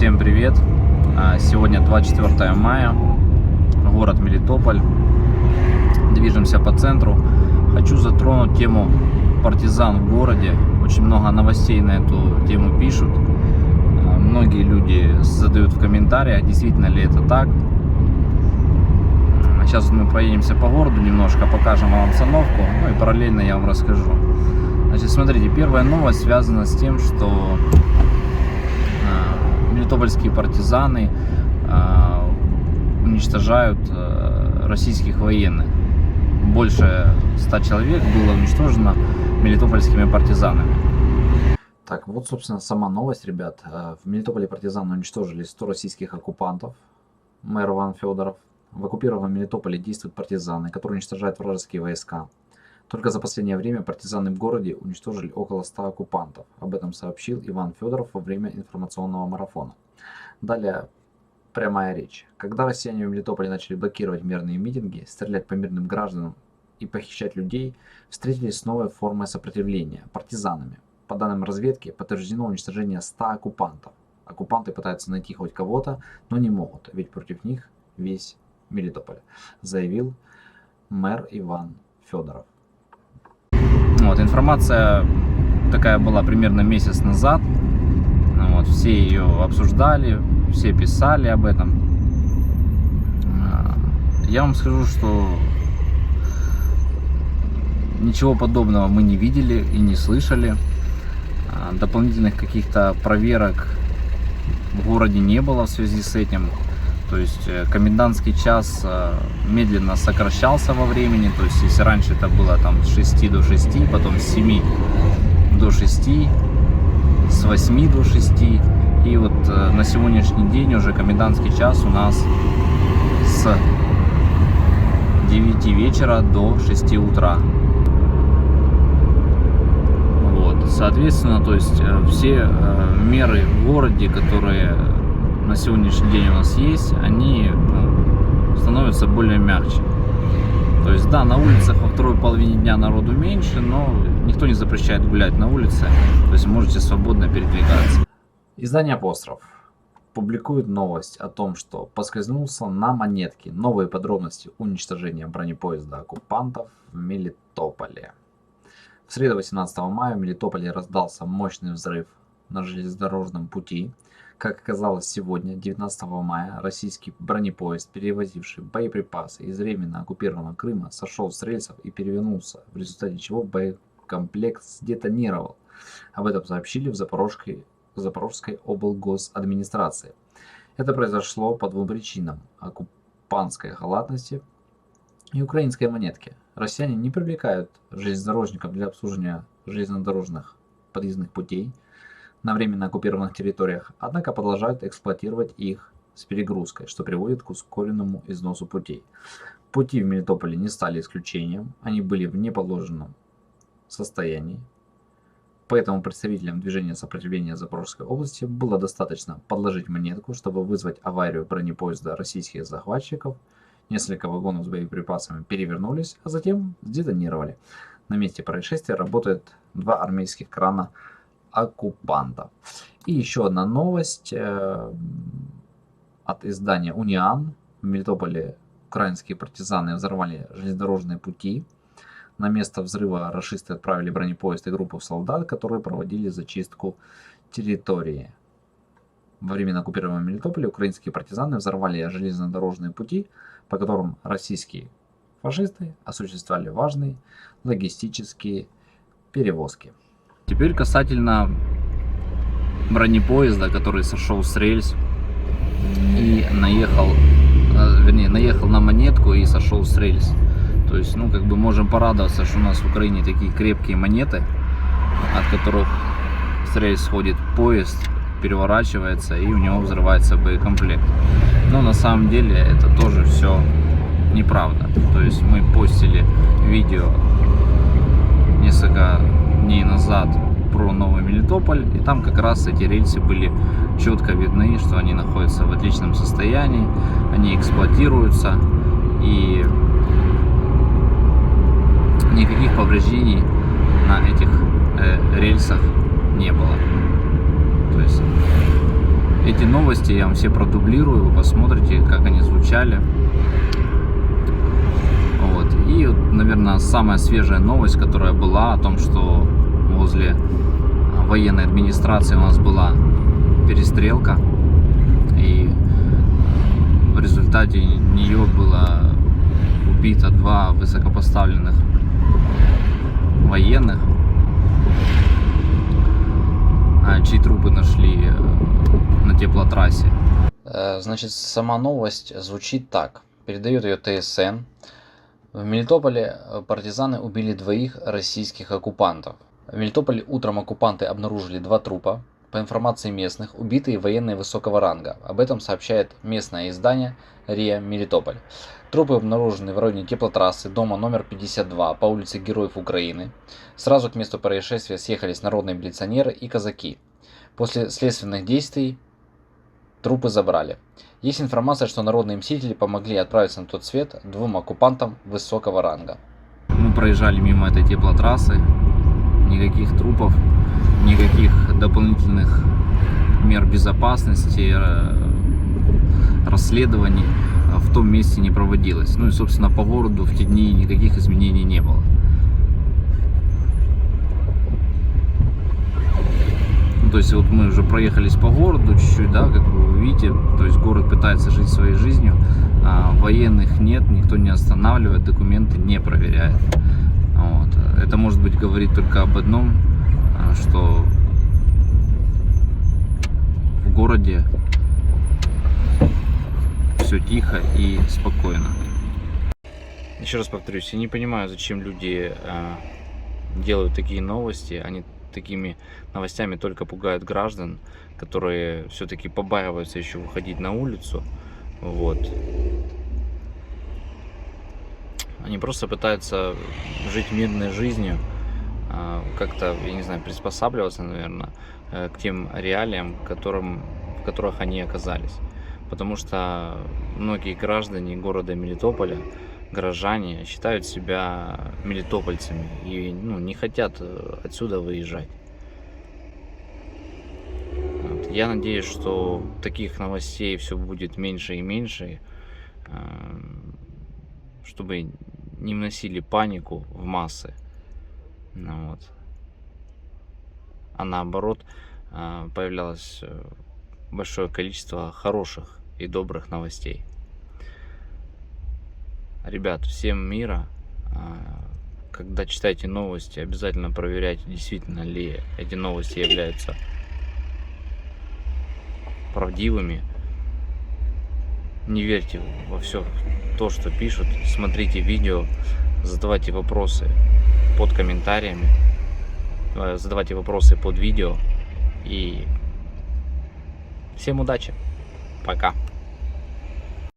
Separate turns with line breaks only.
Всем привет! Сегодня 24 мая, город Мелитополь. Движемся по центру. Хочу затронуть тему партизан в городе. Очень много новостей на эту тему пишут. Многие люди задают в комментариях, действительно ли это так. Сейчас мы проедемся по городу немножко, покажем вам обстановку, ну и параллельно я вам расскажу. Значит, смотрите, первая новость связана с тем, что мелитопольские партизаны уничтожают российских военных. Больше 100 человек было уничтожено мелитопольскими партизанами. Так, вот, собственно, сама новость, ребят. В Мелитополе партизаны уничтожили 100 российских оккупантов. Мэр Иван Федоров. В оккупированном Мелитополе действуют партизаны, которые уничтожают вражеские войска. Только за последнее время партизаны в городе уничтожили около 100 оккупантов. Об этом сообщил Иван Федоров во время информационного марафона. Далее прямая речь. Когда россияне в Мелитополе начали блокировать мирные митинги, стрелять по мирным гражданам и похищать людей, встретились с новой формой сопротивления – партизанами. По данным разведки, подтверждено уничтожение 100 оккупантов. Оккупанты пытаются найти хоть кого-то, но не могут, ведь против них весь Мелитополь, заявил мэр Иван Федоров. Вот, информация такая была примерно месяц назад. Вот, все ее обсуждали, все писали об этом. Я вам скажу, что ничего подобного мы не видели и не слышали. Дополнительных каких-то проверок в городе не было в связи с этим. То есть комендантский час медленно сокращался во времени. То есть если раньше это было там с 6 до 6, потом с 7 до 6, с 8 до 6. И вот на сегодняшний день уже комендантский час у нас с 9 вечера до 6 утра. Вот, соответственно, то есть все меры в городе, которые на сегодняшний день у нас есть, они становятся более мягче. То есть да, на улицах во второй половине дня народу меньше, но никто не запрещает гулять на улице, то есть можете свободно передвигаться. Издание «Апостроф» публикует новость о том, что поскользнулся на монетке. Новые подробности уничтожения бронепоезда оккупантов в Мелитополе. В среду 18 мая в Мелитополе раздался мощный взрыв на железнодорожном пути. Как оказалось, сегодня, 19 мая, российский бронепоезд, перевозивший боеприпасы из временно оккупированного Крыма, сошел с рельсов и перевернулся, в результате чего боекомплект сдетонировал. Об этом сообщили в Запорожской облгосадминистрации. Это произошло по двум причинам: оккупантской халатности и украинской монетки. Россияне не привлекают железнодорожников для обслуживания железнодорожных подъездных путей на временно оккупированных территориях, однако продолжают эксплуатировать их с перегрузкой, что приводит к ускоренному износу путей. Пути в Мелитополе не стали исключением, они были в неположенном состоянии. Поэтому представителям движения сопротивления Запорожской области было достаточно подложить монетку, чтобы вызвать аварию бронепоезда российских захватчиков. Несколько вагонов с боеприпасами перевернулись, а затем сдетонировали. На месте происшествия работают 2 армейских крана оккупантов. И еще одна новость от издания «Униан». В Мелитополе украинские партизаны взорвали железнодорожные пути. На место взрыва рашисты отправили бронепоезд и группу солдат, которые проводили зачистку территории. Во временно оккупированном Мелитополе украинские партизаны взорвали железнодорожные пути, по которым российские фашисты осуществляли важные логистические перевозки. Теперь касательно бронепоезда, который сошел с рельс и наехал на монетку и сошел с рельс. То есть, ну, как бы можем порадоваться, что у нас в Украине такие крепкие монеты, от которых с рельс сходит поезд, переворачивается и у него взрывается боекомплект. Но на самом деле это тоже все неправда. То есть мы постили видео несколько дней назад про Новый Мелитополь, и там как раз эти рельсы были четко видны, что они находятся в отличном состоянии, они эксплуатируются, и никаких повреждений на этих рельсах не было. То есть эти новости я вам все продублирую, вы посмотрите, как они звучали. Вот. И, наверное, самая свежая новость, которая была о том, что возле военной администрации у нас была перестрелка, и в результате нее было убито 2 высокопоставленных военных, чьи трупы нашли на теплотрассе. Значит, сама новость звучит так. Передает ее ТСН. В Мелитополе партизаны убили 2 российских оккупантов. В Мелитополе утром оккупанты обнаружили 2 трупа. По информации местных, убитые военные высокого ранга. Об этом сообщает местное издание РИА Мелитополь. Трупы обнаружены в районе теплотрассы дома номер 52 по улице Героев Украины. Сразу к месту происшествия съехались народные милиционеры и казаки. После следственных действий трупы забрали. Есть информация, что народные мстители помогли отправиться на тот свет 2 оккупантам высокого ранга. Мы проезжали мимо этой теплотрассы. Никаких трупов, никаких дополнительных мер безопасности, расследований в том месте не проводилось. Ну и, собственно, по городу в те дни никаких изменений не было. То есть вот мы уже проехались по городу чуть-чуть, да, как вы видите, то есть город пытается жить своей жизнью, военных нет, никто не останавливает, документы не проверяет. Вот. Это, может быть, говорит только об одном, что в городе все тихо и спокойно. Еще раз повторюсь, я не понимаю, зачем люди делают такие новости. Они такими новостями только пугают граждан, которые все-таки побаиваются еще выходить на улицу. Вот. Они просто пытаются жить мирной жизнью, как-то, я не знаю, приспосабливаться, наверное, к тем реалиям, в которых они оказались. Потому что многие граждане города Мелитополя, горожане, считают себя мелитопольцами и не хотят отсюда выезжать. Вот. Я надеюсь, что таких новостей все будет меньше и меньше, чтобы не вносили панику в массы. Вот. А наоборот, появлялось большое количество хороших и добрых новостей. Ребят, всем мира. Когда читаете новости, обязательно проверяйте, действительно ли эти новости являются правдивыми. Не верьте во все то, что пишут. Смотрите видео, задавайте вопросы под комментариями, задавайте вопросы под видео. И всем удачи. Пока.